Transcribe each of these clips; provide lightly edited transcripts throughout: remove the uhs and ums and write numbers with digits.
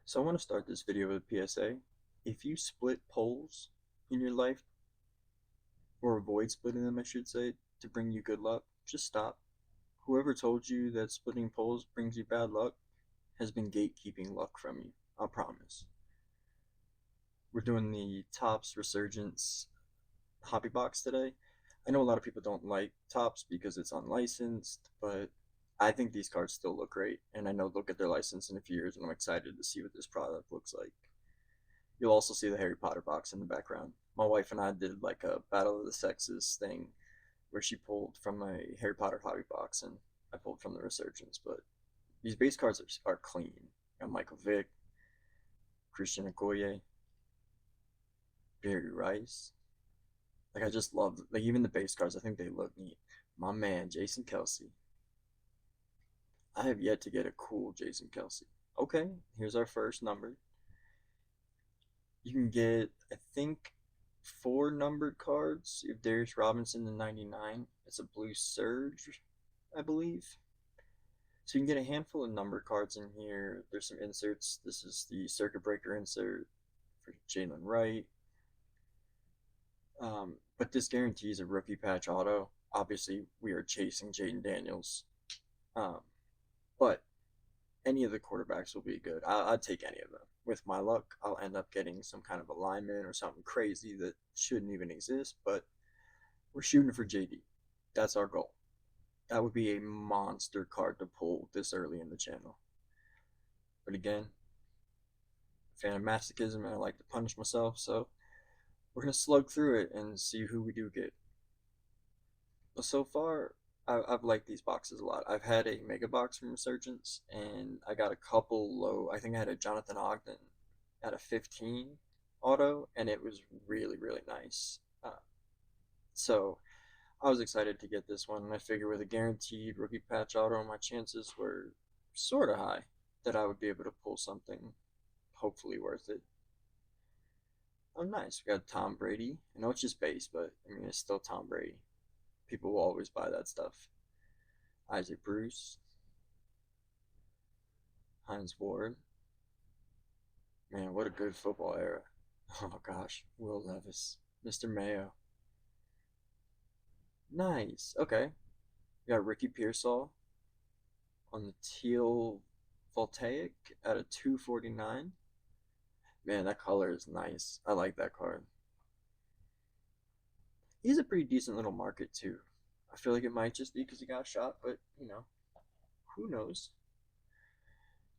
So I want to start this video with a PSA. If you split poles in your life, or avoid splitting them, I should say, to bring you good luck, just stop. Whoever told you that splitting poles brings you bad luck has been gatekeeping luck from you. I promise. We're doing the TOPPS Resurgence hobby box today. I know a lot of people don't like TOPPS because it's unlicensed, but I think these cards still look great, and I know they'll get their license in a few years, and I'm excited to see what this product looks like. You'll also see the Harry Potter box in the background. My wife and I did like a Battle of the Sexes thing where she pulled from a Harry Potter hobby box and I pulled from the Resurgence. But these base cards are clean. You got Michael Vick, Christian Okoye, Barry Rice. Like I just love like even the base cards. I think they look neat. My man Jason Kelsey. I have yet to get a cool Jason Kelsey. Okay, here's our first number. You can get, I think, four numbered cards. If Darius Robinson to 99, it's a blue surge, I believe. So you can get a handful of numbered cards in here. There's some inserts. This is the Circuit Breaker insert for Jalen Wright. But this guarantees a rookie patch auto. Obviously, we are chasing Jaden Daniels. Um, but any of the quarterbacks will be good. I'd take any of them. With my luck, I'll end up getting some kind of alignment or something crazy that shouldn't even exist, but we're shooting for JD. That's our goal. That would be a monster card to pull this early in the channel. But again, fan of masochism and I like to punish myself, so we're going to slug through it and see who we do get. But so far, I've liked these boxes a lot. I've had a mega box from Resurgence, and I got a couple low. I think I had a Jonathan Ogden at a 15 auto, and it was really, really nice. So I was excited to get this one, and I figured with a guaranteed rookie patch auto, my chances were sort of high that I would be able to pull something hopefully worth it. Oh, nice. We got Tom Brady. I know it's just base, but I mean, it's still Tom Brady. People will always buy that stuff. Isaac Bruce, Heinz Ward. Man, what a good football era. Oh gosh, Will Levis, Mr. Mayo. Nice. Okay. We got Ricky Pearsall on the teal voltaic at a 249. Man, that color is nice. I like that card. He's a pretty decent little market too. I feel like it might just be because he got shot, but who knows?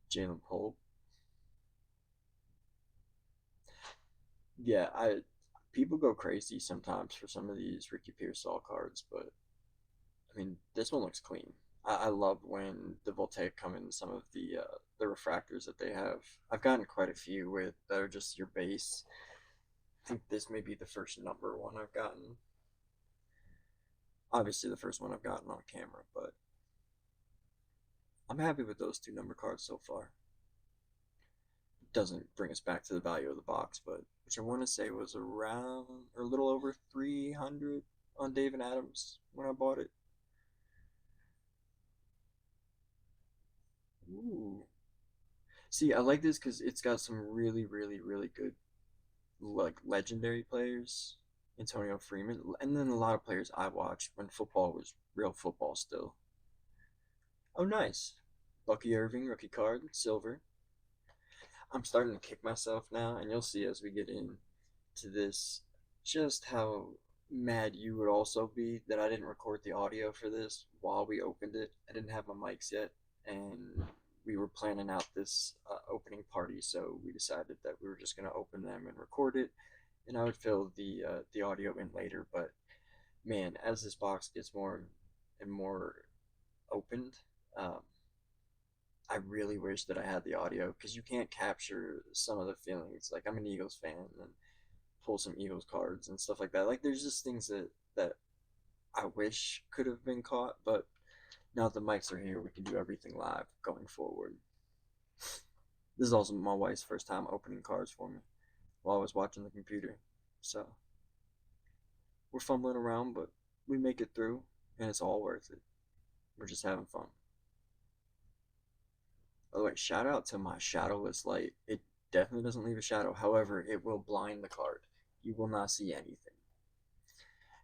Jalen Pope. Yeah, I people go crazy sometimes for some of these Ricky Pearsall cards, but I mean this one looks clean. I love when the Voltaic come in some of the refractors that they have. I've gotten quite a few with that are just your base. I think this may be the first number one I've gotten. Obviously the first one I've gotten on camera, but I'm happy with those two number cards so far. It doesn't bring us back to the value of the box, but which I want to say was around or a little over 300 on David Adams when I bought it. Ooh. See, I like this because it's got some really, really, really good like legendary players. Antonio Freeman, and then a lot of players I watched when football was real football still. Oh, nice. Bucky Irving, rookie card, silver. I'm starting to kick myself now, and you'll see as we get into this just how mad you would also be that I didn't record the audio for this while we opened it. I didn't have my mics yet, and we were planning out this opening party, so we decided that we were just going to open them and record it, and I would fill the audio in later. But man, as this box gets more and more opened, um, I really wish that I had the audio because you can't capture some of the feelings. Like I'm an Eagles fan and pull some Eagles cards and stuff like that. Like there's just things that I wish could have been caught, but now that the mics are here, we can do everything live going forward. This is also my wife's first time opening cards for me while I was watching the computer. So we're fumbling around, but we make it through and it's all worth it. We're just having fun. By the way, shout out to my shadowless light. It definitely doesn't leave a shadow. However, it will blind the card. You will not see anything.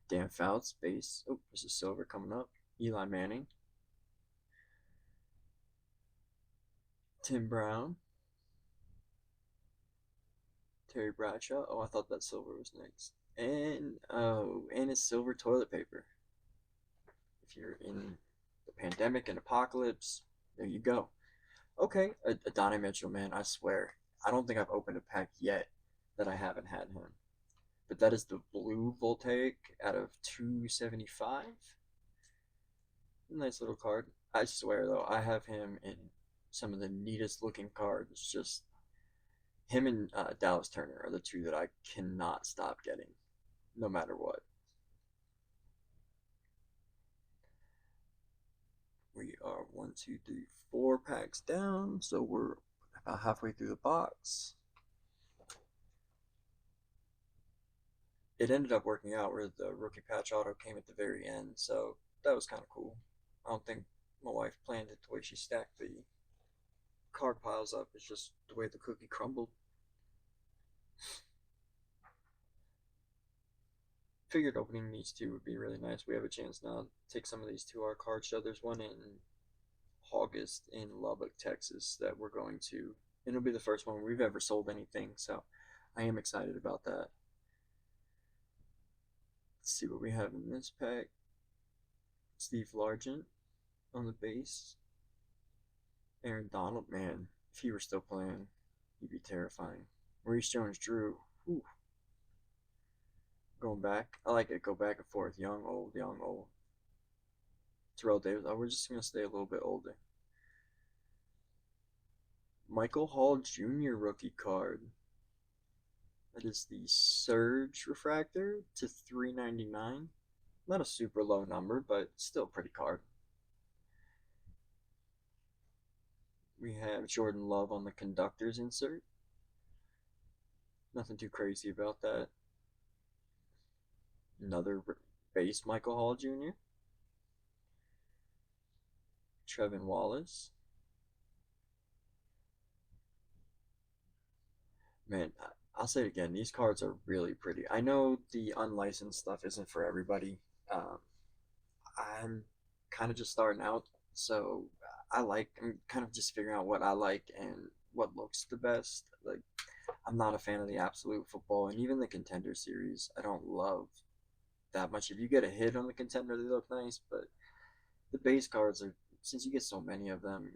Dan Fouts, base. Oh, there's a silver coming up. Eli Manning. Tim Brown. Terry Bradshaw. Oh, I thought that silver was next. And it's silver toilet paper. If you're in the pandemic and apocalypse, there you go. Okay, Adonai Mitchell, man, I swear. I don't think I've opened a pack yet that I haven't had him. But that is the blue Voltaic out of 275. Nice little card. I swear, though, I have him in some of the neatest looking cards. Just him and Dallas Turner are the two that I cannot stop getting, no matter what. We are one, two, three, 4 packs down, so we're about halfway through the box. It ended up working out where the rookie patch auto came at the very end, so that was kind of cool. I don't think my wife planned it the way she stacked the card piles up. It's just the way the cookie crumbled. Figured opening these two would be really nice. We have a chance now to take some of these to our card show. There's one in August in Lubbock, Texas that we're going to. And it'll be the first one we've ever sold anything, so I am excited about that. Let's see what we have in this pack. Steve Largent on the base. Aaron Donald, man, if he were still playing, he'd be terrifying. Maurice Jones-Drew, whew. Going back, I like it. Go back and forth. Young, old, young, old. Terrell Davis. Oh, we're just gonna stay a little bit older. Michael Hall Jr. rookie card. That is the Surge Refractor to 399. Not a super low number, but still a pretty card. We have Jordan Love on the conductor's insert. Nothing too crazy about that. Another base Michael Hall Jr. Trevin Wallace. Man, I'll say it again. These cards are really pretty. I know the unlicensed stuff isn't for everybody. Um, I'm kind of just starting out, so I'm kind of just figuring out what I like and what looks the best. Like, I'm not a fan of the Absolute Football and even the Contender series. I don't love that much. If you get a hit on the Contender, they look nice, but the base cards are, since you get so many of them,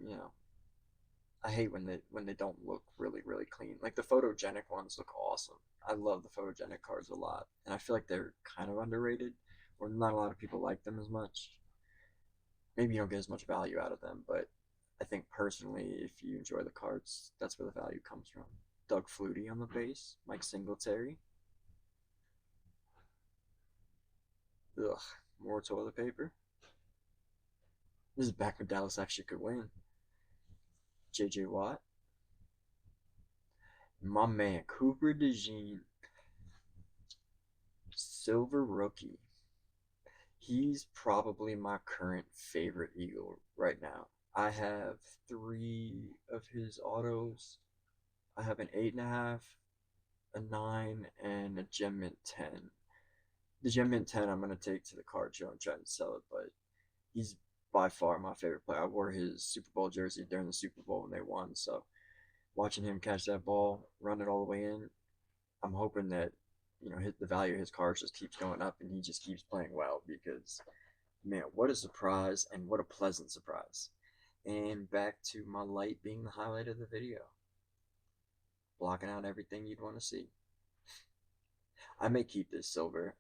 I hate when they don't look really clean. Like the photogenic ones look awesome. I love the photogenic cards a lot, and I feel like they're kind of underrated, or not a lot of people like them as much. Maybe you don't get as much value out of them, but I think personally, if you enjoy the cards, that's where the value comes from. Doug Flutie on the base, Mike Singletary. Ugh, more toilet paper. This is back when Dallas actually could win. J.J. Watt. My man, Cooper DeJean, silver rookie. He's probably my current favorite Eagle right now. I have 3 of his autos. I have an 8.5, a 9, and a Gem Mint 10. The Gem Mint 10 I'm going to take to the card show and try and sell it, but he's by far my favorite player. I wore his Super Bowl jersey during the Super Bowl when they won, so watching him catch that ball, run it all the way in, I'm hoping that the value of his cars just keeps going up and he just keeps playing well because man, what a surprise and what a pleasant surprise. And back to my light being the highlight of the video, blocking out everything you'd want to see. I may keep this silver.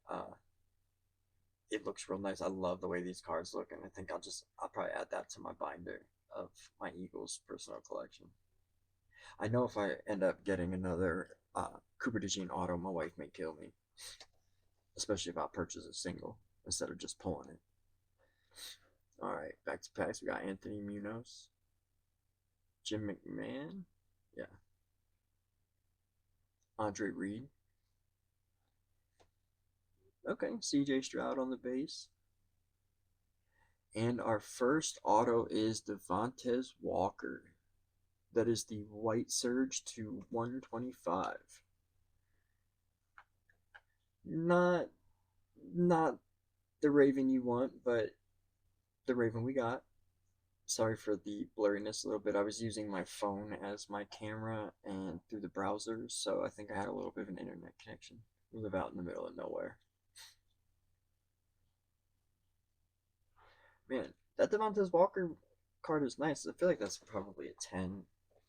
It looks real nice. I love the way these cards look, and I think I'll probably add that to my binder of my Eagles personal collection. I know if I end up getting another Cooper DeJean auto, my wife may kill me, especially if I purchase a single instead of just pulling it. All right, back to packs. We got Anthony Munoz, Jim McMahon, yeah, Andre Reed. Okay, CJ Stroud on the base. And our first auto is Devontae Walker. That is the White Surge to 125. Not not the Raven you want, but the Raven we got. Sorry for the blurriness a little bit. I was using my phone as my camera and through the browser, so I think I had a little bit of an internet connection. We live out in the middle of nowhere. Man, that Devontae Walker card is nice. I feel like that's probably a $10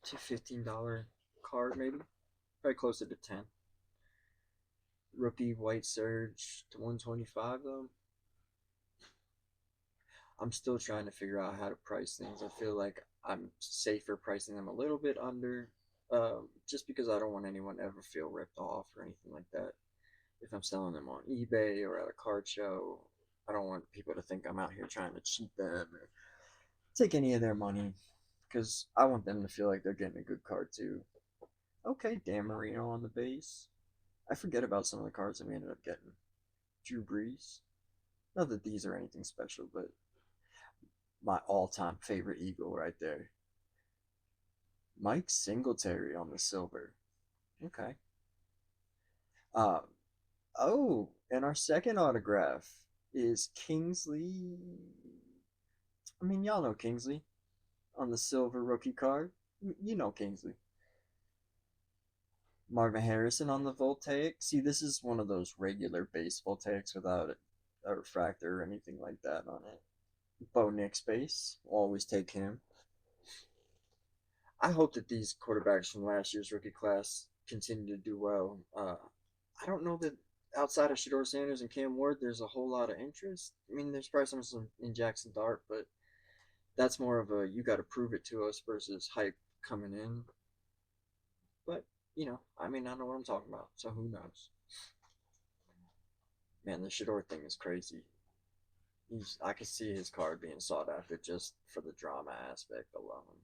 to $15 card, maybe. Probably closer to 10. Rookie White Surge to 125 though. I'm still trying to figure out how to price things. I feel like I'm safer pricing them a little bit under, just because I don't want anyone to ever feel ripped off or anything like that. If I'm selling them on eBay or at a card show, I don't want people to think I'm out here trying to cheat them or take any of their money because I want them to feel like they're getting a good card too. Okay, Dan Marino on the base. I forget about some of the cards that we ended up getting. Drew Brees. Not that these are anything special, but my all-time favorite Eagle right there. Mike Singletary on the silver. Okay. Uh, oh, and our second autograph is Kingsley. I mean, y'all know Kingsley on the silver rookie card. You know Kingsley. Marvin Harrison on the Voltaic. See, this is one of those regular base Voltaics without a refractor or anything like that on it. Bo Nix base. Always take him. I hope that these quarterbacks from last year's rookie class continue to do well. I don't know that outside of Shador Sanders and Cam Ward, there's a whole lot of interest. I mean, there's probably some in Jackson Dart, but that's more of a you got to prove it to us versus hype coming in. But I mean, I know what I'm talking about, so who knows? Man, the Shador thing is crazy. I can see his card being sought after just for the drama aspect alone.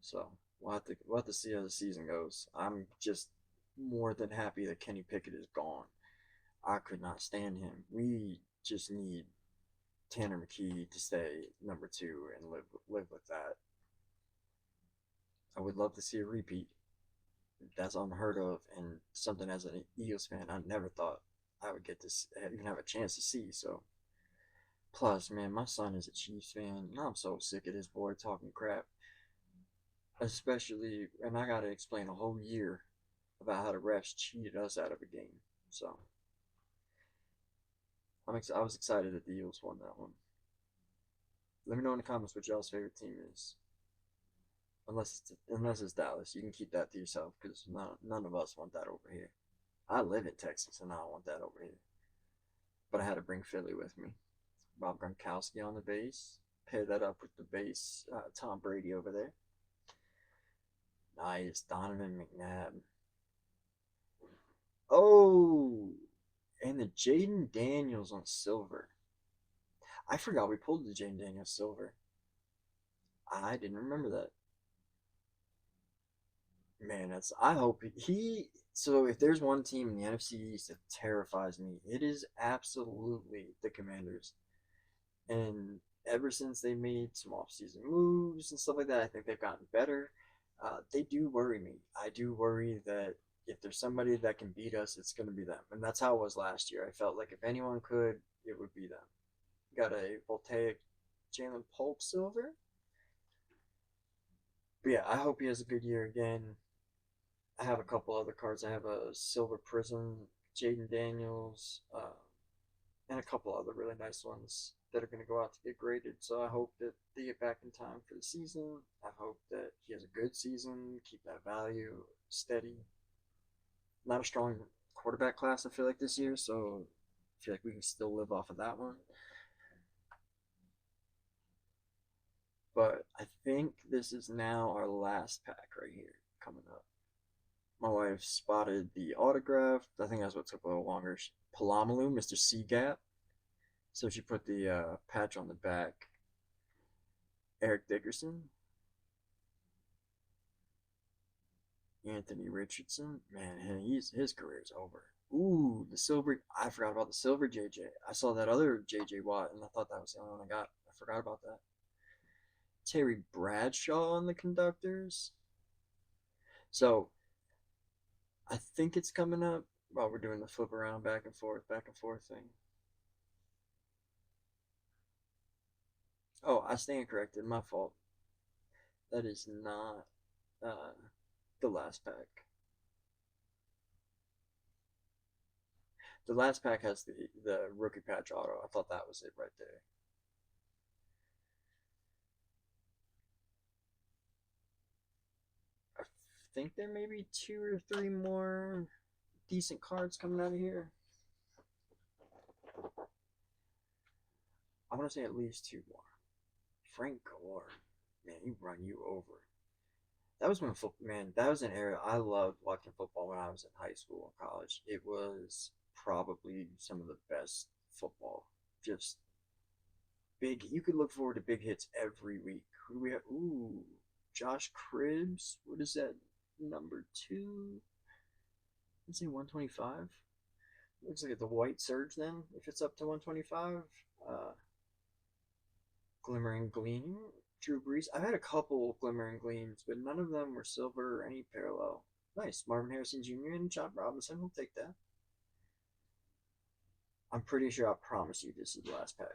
So we'll have to see how the season goes. I'm just more than happy that Kenny Pickett is gone. I could not stand him. We just need Tanner McKee to stay number two and live with that. I would love to see a repeat. That's unheard of and something as an Eagles fan I never thought I would get to even have a chance to see. So plus, man, my son is a Chiefs fan, and I'm so sick of this boy talking crap. Especially, and I got to explain a whole year about how the refs cheated us out of a game. So I was excited that the Eagles won that one. Let me know in the comments what y'all's favorite team is. Unless it's Dallas, you can keep that to yourself because none of us want that over here. I live in Texas and I don't want that over here. But I had to bring Philly with me. Bob Gronkowski on the base. Pair that up with the base Tom Brady over there. Nice, Donovan McNabb. Oh, and the Jaden Daniels on silver. I forgot we pulled the Jaden Daniels silver. I didn't remember that. Man, that's. I hope he. So if there's one team in the NFC East that terrifies me, it is absolutely the Commanders. And ever since they made some offseason moves and stuff like that, I think they've gotten better. They do worry me. I do worry that if there's somebody that can beat us, it's going to be them. And that's how it was last year. I felt like if anyone could, it would be them. Got a Voltaic Jalen Pulp Silver. But yeah, I hope he has a good year again. I have a couple other cards. I have a Silver Prism, Jaden Daniels, and a couple other really nice ones that are going to go out to get graded. So I hope that they get back in time for the season. I hope that he has a good season, keep that value steady. Not a strong quarterback class, I feel like, this year, so I feel like we can still live off of that one. But I think this is now our last pack right here coming up. My wife spotted the autograph. I think that's what took a little longer. Palamalu, Mr. Seagap. So she put the patch on the back. Eric Dickerson, Anthony Richardson. Man, his career's over. Ooh, the silver. I forgot about the silver JJ. I saw that other JJ Watt, and I thought that was the only one I got. I forgot about that. Terry Bradshaw on the conductors. So I think it's coming up while we're doing the flip around back and forth thing. Oh, I stand corrected. My fault. That is not uh, the last pack. The last pack has the rookie patch auto. I thought that was it right there. I think there may be two or three more decent cards coming out of here. I want to say at least two more. Frank Gore, man, he run you over. That was when football, man. That was an era I loved watching football when I was in high school and college. It was probably some of the best football. Just big. You could look forward to big hits every week. Who do we have? Ooh, Josh Cribbs. What is that? Number two. Let's say 125. Looks like the white surge then. If it's up to 125. Uh, Glimmering Gleam. Drew Brees. I've had a couple Glimmering Gleams, but none of them were silver or any parallel. Nice. Marvin Harrison Jr. and John Robinson. We'll take that. I'm pretty sure I promise you this is the last pack.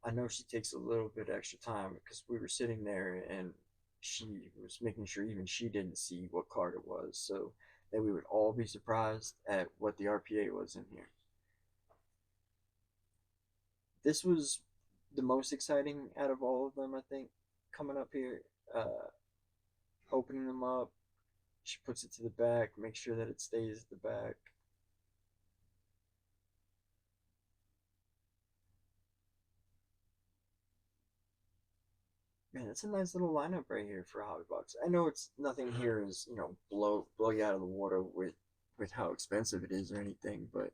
I know she takes a little bit extra time because we were sitting there and she was making sure even she didn't see what card it was, so that we would all be surprised at what the RPA was in here. This was the most exciting out of all of them, I think, coming up here. Opening them up, she puts it to the back, make sure that it stays at the back. Man, that's a nice little lineup right here for Hobby Box. I know it's nothing here is blow you out of the water with how expensive it is or anything, but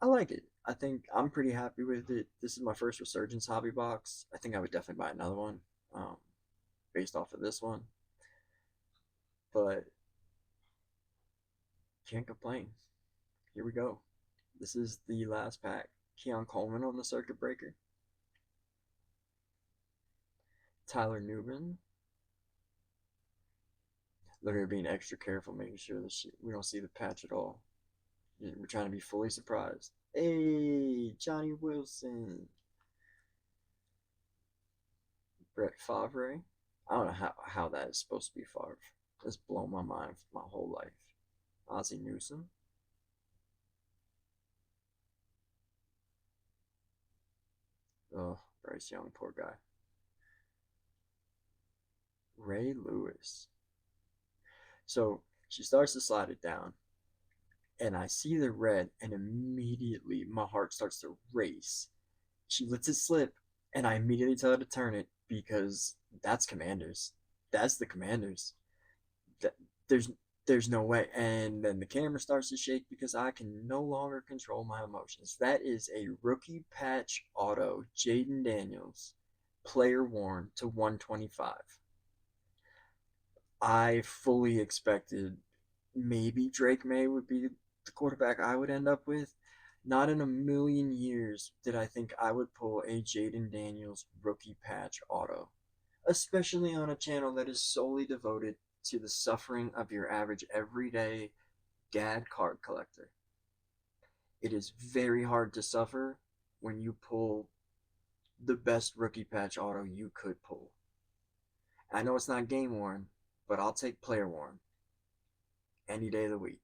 I like it. I think I'm pretty happy with it. This is my first Resurgence Hobby Box. I think I would definitely buy another one, um, based off of this one, but can't complain. Here we go. This is the last pack. Keon Coleman on the circuit breaker. Tyler Newman. Literally being extra careful, making sure that we don't see the patch at all. We're trying to be fully surprised. Hey, Johnny Wilson. Brett Favre. I don't know how that is supposed to be Favre. That's blown my mind for my whole life. Ozzie Newsome. Oh, Bryce Young, poor guy. Ray Lewis. So she starts to slide it down, and I see the red, and immediately my heart starts to race. She lets it slip, and I immediately tell her to turn it because that's Commanders. That's the Commanders. That, there's there's no way. And then the camera starts to shake because I can no longer control my emotions. That is a rookie patch auto, Jaden Daniels, player worn to 125. I fully expected maybe Drake May would be the quarterback I would end up with. Not in a million years did I think I would pull a Jaden Daniels rookie patch auto, especially on a channel that is solely devoted to the suffering of your average everyday dad card collector. It is very hard to suffer when you pull the best rookie patch auto you could pull. I know it's not game worn, but I'll take player worn any day of the week.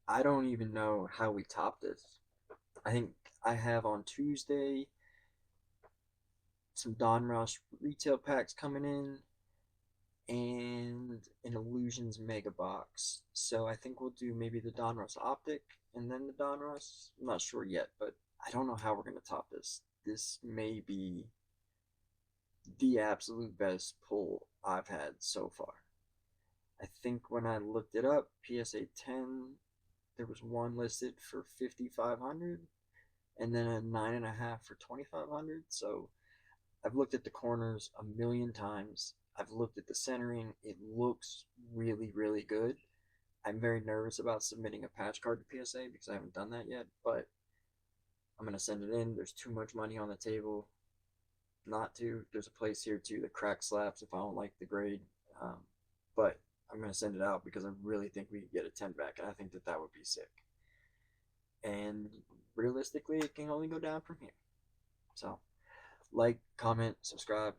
I don't even know how we top this. I think I have on Tuesday some Don Rush retail packs coming in and an Illusions mega box. So I think we'll do maybe the Don Russ optic and then the Don Russ. I'm not sure yet, but I don't know how we're going to top this. This may be the absolute best pull I've had so far. I think when I looked it up, PSA 10, there was one listed for 5,500 and then a 9.5 for 2,500. So I've looked at the corners a million times. I've looked at the centering. It looks really, really good. I'm very nervous about submitting a patch card to PSA because I haven't done that yet, but I'm going to send it in. There's too much money on the table. not to. There's a place here too that crack slaps if I don't like the grade. Um, but I'm going to send it out because I really think we could get a 10 back, and I think that that would be sick. And realistically, it can only go down from here. So, like, comment, subscribe.